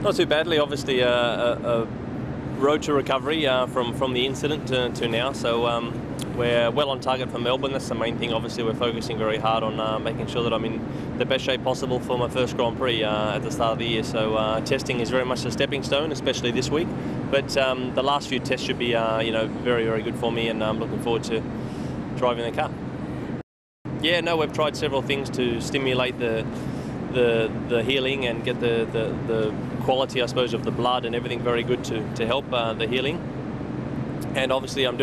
Not too badly. Obviously, a road to recovery from the incident to now. So we're well on target for Melbourne. That's the main thing. Obviously, we're focusing very hard on making sure that I'm in the best shape possible for my first Grand Prix at the start of the year. So testing is very much a stepping stone, especially this week. But the last few tests should be, very, very good for me, and I'm looking forward to driving the car. Yeah, no, we've tried several things to stimulate the healing and get the quality, I suppose, of the blood and everything very good to help the healing. And obviously I'm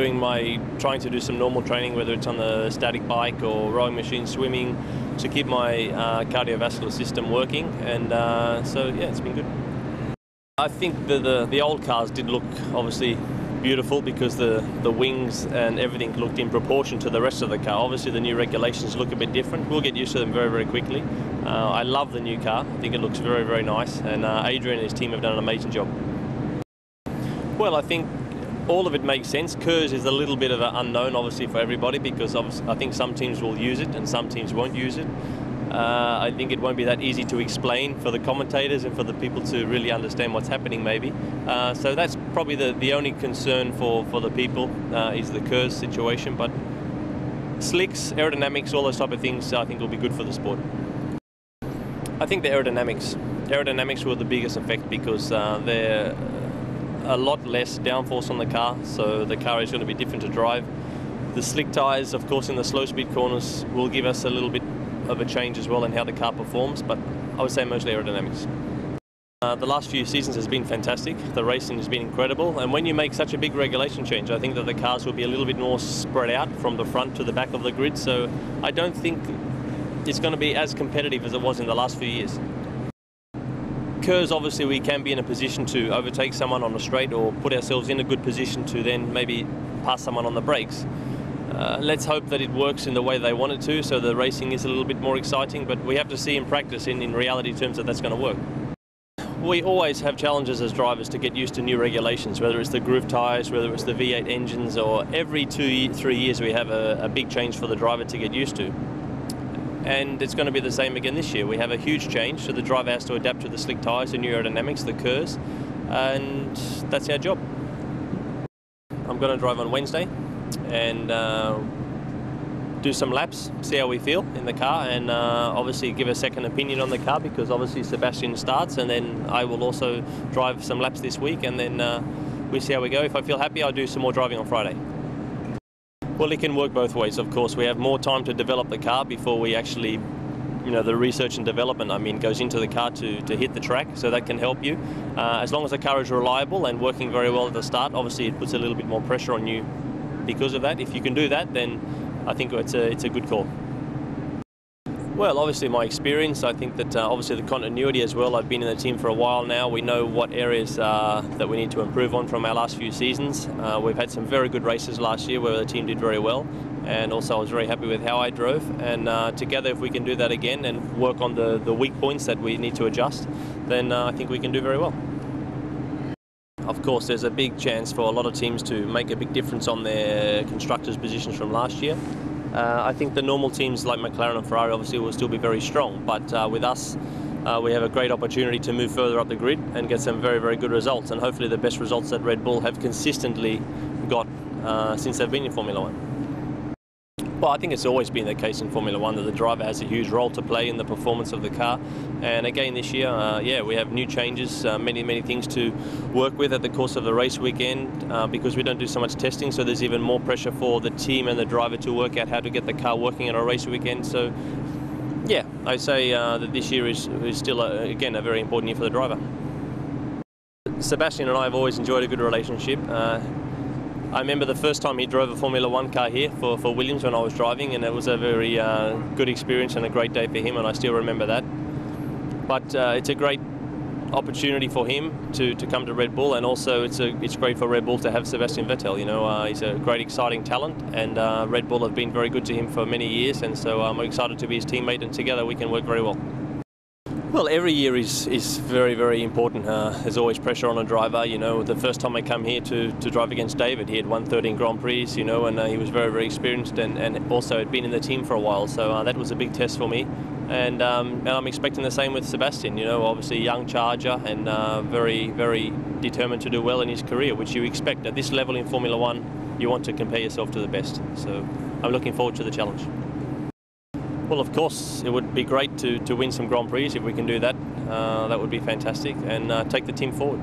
trying to do some normal training, whether it's on the static bike or rowing machine, swimming, to keep my cardiovascular system working. And so yeah, it's been good. I think the old cars did look obviously beautiful because the wings and everything looked in proportion to the rest of the car. Obviously the new regulations look a bit different. We'll get used to them very, very quickly. I love the new car. I think it looks very, very nice, and Adrian and his team have done an amazing job. Well, I think all of it makes sense. KERS is a little bit of an unknown obviously for everybody, because I think some teams will use it and some teams won't use it. I think it won't be that easy to explain for the commentators and for the people to really understand what's happening maybe. So that's probably the only concern for the people is the KERS situation. But slicks, aerodynamics, all those type of things I think will be good for the sport. I think the aerodynamics were the biggest effect, because they're a lot less downforce on the car, so the car is going to be different to drive. The slick tyres, of course, in the slow speed corners will give us a little bit of a change as well in how the car performs, but I would say mostly aerodynamics. The last few seasons has been fantastic. The racing has been incredible, and when you make such a big regulation change, I think that the cars will be a little bit more spread out from the front to the back of the grid, so I don't think it's going to be as competitive as it was in the last few years. KERS, obviously we can be in a position to overtake someone on a straight or put ourselves in a good position to then maybe pass someone on the brakes. Let's hope that it works in the way they want it to, so the racing is a little bit more exciting, but we have to see in practice, in reality terms, that that's going to work. We always have challenges as drivers to get used to new regulations, whether it's the groove tyres, whether it's the V8 engines, or every 2-3 years we have a big change for the driver to get used to. And it's going to be the same again this year. We have a huge change, so the driver has to adapt to the slick tyres, the new aerodynamics, the KERS, and that's our job. I'm going to drive on Wednesday and do some laps, see how we feel in the car, and obviously give a second opinion on the car, because obviously Sebastian starts, and then I will also drive some laps this week, and then we see how we go. If I feel happy, I'll do some more driving on Friday. Well, it can work both ways, of course. We have more time to develop the car before we actually, the research and development, goes into the car to hit the track, so that can help you. As long as the car is reliable and working very well at the start, obviously it puts a little bit more pressure on you because of that. If you can do that, then I think it's a good call. Well, obviously my experience, I think that obviously the continuity as well. I've been in the team for a while now. We know what areas that we need to improve on from our last few seasons. We've had some very good races last year where the team did very well, and also I was very happy with how I drove. And together, if we can do that again and work on the weak points that we need to adjust, then I think we can do very well. Of course, there's a big chance for a lot of teams to make a big difference on their constructors' positions from last year. I think the normal teams like McLaren and Ferrari obviously will still be very strong, but with us, we have a great opportunity to move further up the grid and get some very, very good results, and hopefully the best results that Red Bull have consistently got since they've been in Formula One. Well, I think it's always been the case in Formula One that the driver has a huge role to play in the performance of the car. And again this year, we have new changes, many things to work with at the course of the race weekend, because we don't do so much testing, so there's even more pressure for the team and the driver to work out how to get the car working on a race weekend. So yeah, I say that this year is still, again, a very important year for the driver. Sebastian and I have always enjoyed a good relationship. I remember the first time he drove a Formula One car here for Williams when I was driving, and it was a very good experience and a great day for him, and I still remember that. But it's a great opportunity for him to come to Red Bull, and also it's great for Red Bull to have Sebastian Vettel. He's a great, exciting talent, and Red Bull have been very good to him for many years, and so I'm excited to be his teammate, and together we can work very well. Well, every year is very, very important. There's always pressure on a driver. You know, the first time I come here to drive against David, he had won 13 Grand Prix, you know, and he was very, very experienced and also had been in the team for a while. So that was a big test for me. And I'm expecting the same with Sebastian. You know, obviously a young charger and very, very determined to do well in his career, which you expect at this level in Formula One. You want to compare yourself to the best. So I'm looking forward to the challenge. Well, of course, it would be great to win some Grand Prix if we can do that. That would be fantastic and take the team forward.